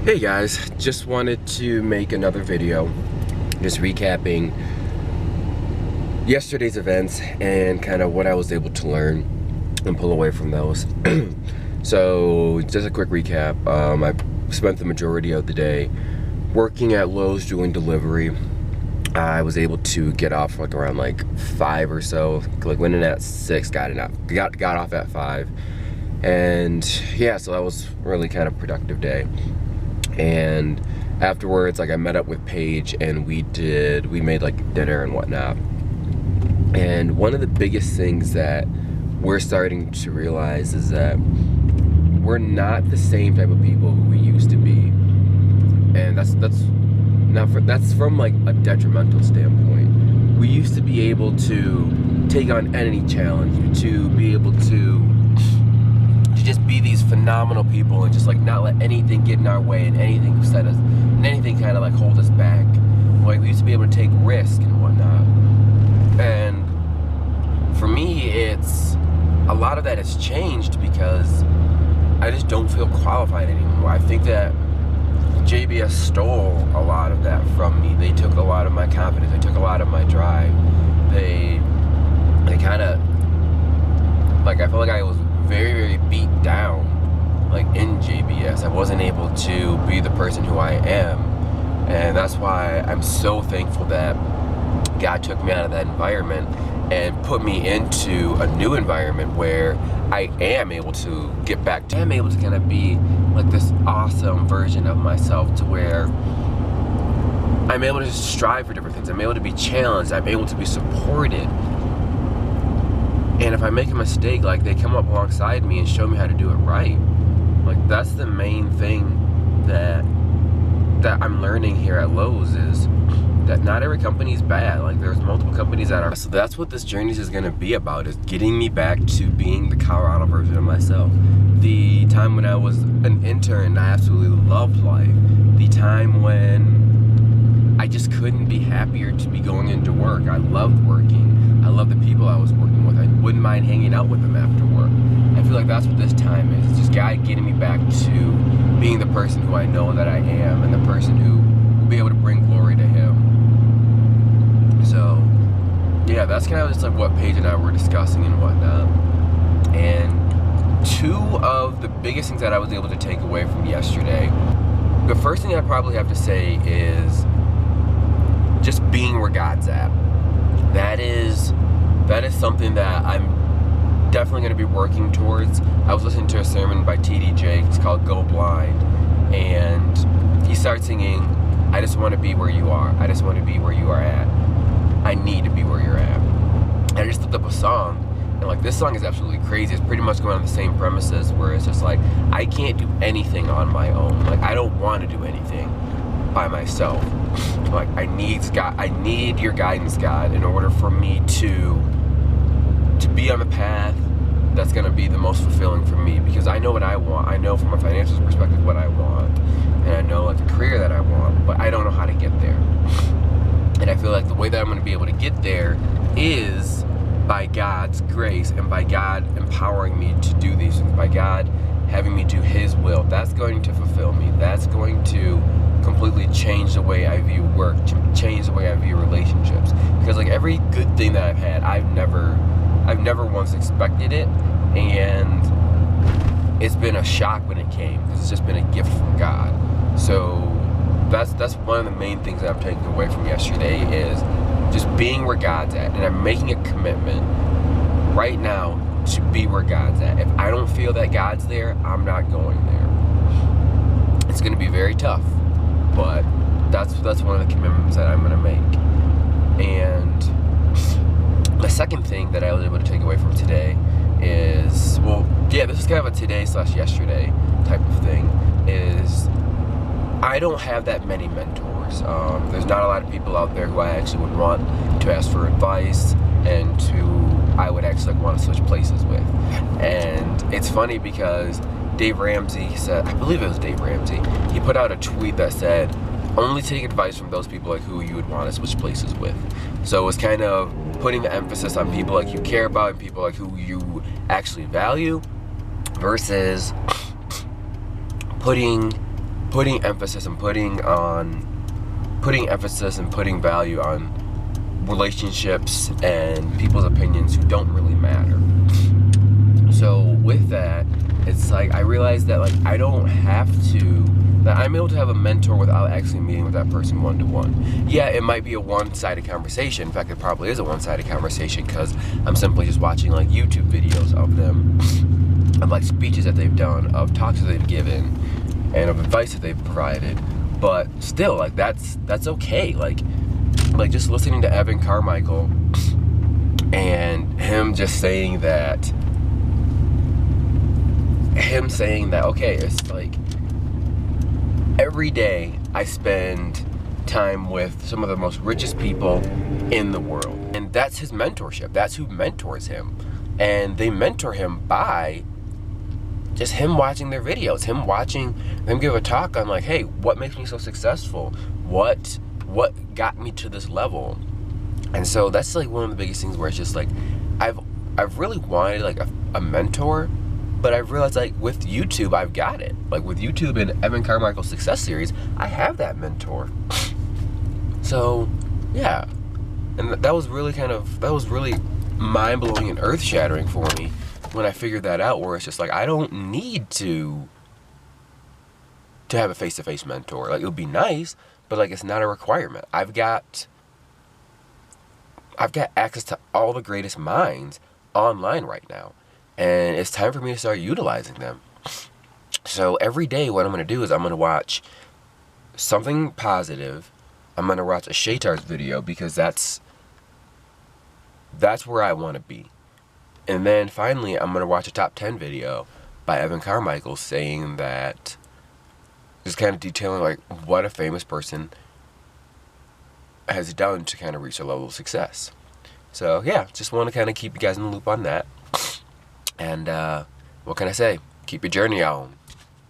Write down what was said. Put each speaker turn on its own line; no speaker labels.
Hey guys, just wanted to make another video just recapping yesterday's events and kind of what I was able to learn and pull away from those. So just a quick recap. I spent the majority of the day working at Lowe's doing delivery. I was able to get off like around like 5 or so, like went in at 6, got off at 5, and yeah, so that was really kind of productive day. And afterwards, like, I met up with Paige and we made like dinner and whatnot. And one of the biggest things that we're starting to realize is that we're not the same type of people who we used to be. And that's from like a detrimental standpoint. We used to be able to take on any challenge, to be able to just be these phenomenal people and just like not let anything get in our way and anything upset us and anything kind of like hold us back. Like, we used to be able to take risk and whatnot. And for me, it's a lot of that has changed because I just don't feel qualified anymore. I think that JBS stole a lot of that from me. They took a lot of my confidence. They took a lot of my drive. They kind of, like, I felt like I was very, very beat down, like, in JBS. I wasn't able to be the person who I am, and that's why I'm so thankful that God took me out of that environment and put me into a new environment where I am able to get back to, I'm able to kind of be like this awesome version of myself, to where I'm able to strive for different things. I'm able to be challenged. I'm able to be supported. And if I make a mistake, like, they come up alongside me and show me how to do it right. Like, that's the main thing that I'm learning here at Lowe's, is that not every company is bad. Like, there's multiple companies that are. So that's what this journey is going to be about, is getting me back to being the Colorado version of myself. The time when I was an intern, I absolutely loved life. The time when I just couldn't be happier to be going into work. I loved working. I loved the people I was working with. I wouldn't mind hanging out with them after work. I feel like that's what this time is. It's just God getting me back to being the person who I know that I am, and the person who will be able to bring glory to Him. So, yeah, that's kind of just like what Paige and I were discussing and whatnot. And two of the biggest things that I was able to take away from yesterday, the first thing I probably have to say is just being where God's at. That is something that I'm definitely going to be working towards. I was listening to a sermon by T.D. Jakes. It's called Go Blind, and he started singing, I just want to be where you are. I just want to be where you are at. I need to be where you're at. And I just looked up a song, and like, this song is absolutely crazy. It's pretty much going on the same premises, where it's just like, I can't do anything on my own. Like, I don't want to do anything by myself. Like, I need your guidance, God, in order for me to be on the path that's going to be the most fulfilling for me, because I know what I want. I know from a financial perspective what I want, and I know like the career that I want, but I don't know how to get there. And I feel like the way that I'm going to be able to get there is by God's grace and by God empowering me to do these things, by God having me do His will. That's going to fulfill me. That's going to completely change the way I view work, change the way I view relationships. Because like, every good thing that I've had, I've never once expected it, and it's been a shock when it came, because it's just been a gift from God. So that's one of the main things that I'm taking away from yesterday, is just being where God's at. And I'm making a commitment right now to be where God's at. If I don't feel that God's there, I'm not going there. It's going to be very tough, but that's one of the commitments that I'm going to make. And the second thing that I was able to take away from today is, well, yeah, this is kind of a today/yesterday type of thing, is I don't have that many mentors. There's not a lot of people out there who I actually would want to ask for advice and who I would actually want to switch places with. And it's funny because Dave Ramsey said, I believe it was Dave Ramsey, he put out a tweet that said, only take advice from those people like who you would want to switch places with. So it was kind of putting the emphasis on people like you care about and people like who you actually value, versus putting putting emphasis and putting value on relationships and people's opinions who don't really matter. So with that, it's like I realized that like I don't have to, that I'm able to have a mentor without actually meeting with that person one-to-one. Yeah, it might be a one-sided conversation. In fact, it probably is a one-sided conversation because I'm simply just watching like YouTube videos of them, of like speeches that they've done, of talks that they've given, and of advice that they've provided. But still, like that's okay. Like just listening to Evan Carmichael and him saying that, okay, it's like every day I spend time with some of the most richest people in the world. And that's his mentorship. That's who mentors him. And they mentor him by just him watching their videos, him watching them give a talk on like, hey, what makes me so successful? What got me to this level? And so that's like one of the biggest things where it's just like I've really wanted like a mentor, but I've realized like with YouTube I've got it. Like with YouTube and Evan Carmichael's Success Series, I have that mentor. So yeah, and that was really mind-blowing and earth-shattering for me when I figured that out, where it's just like I don't need to have a face-to-face mentor. Like it would be nice, but like it's not a requirement. I've got access to all the greatest minds online right now, and it's time for me to start utilizing them. So every day what I'm going to do is I'm going to watch something positive. I'm going to watch a Shaytar's video because that's where I want to be. And then finally I'm going to watch a top 10 video by Evan Carmichael saying that, just kind of detailing like what a famous person has done to kind of reach a level of success. So yeah, just want to kind of keep you guys in the loop on that. And what can I say? Keep your journey on.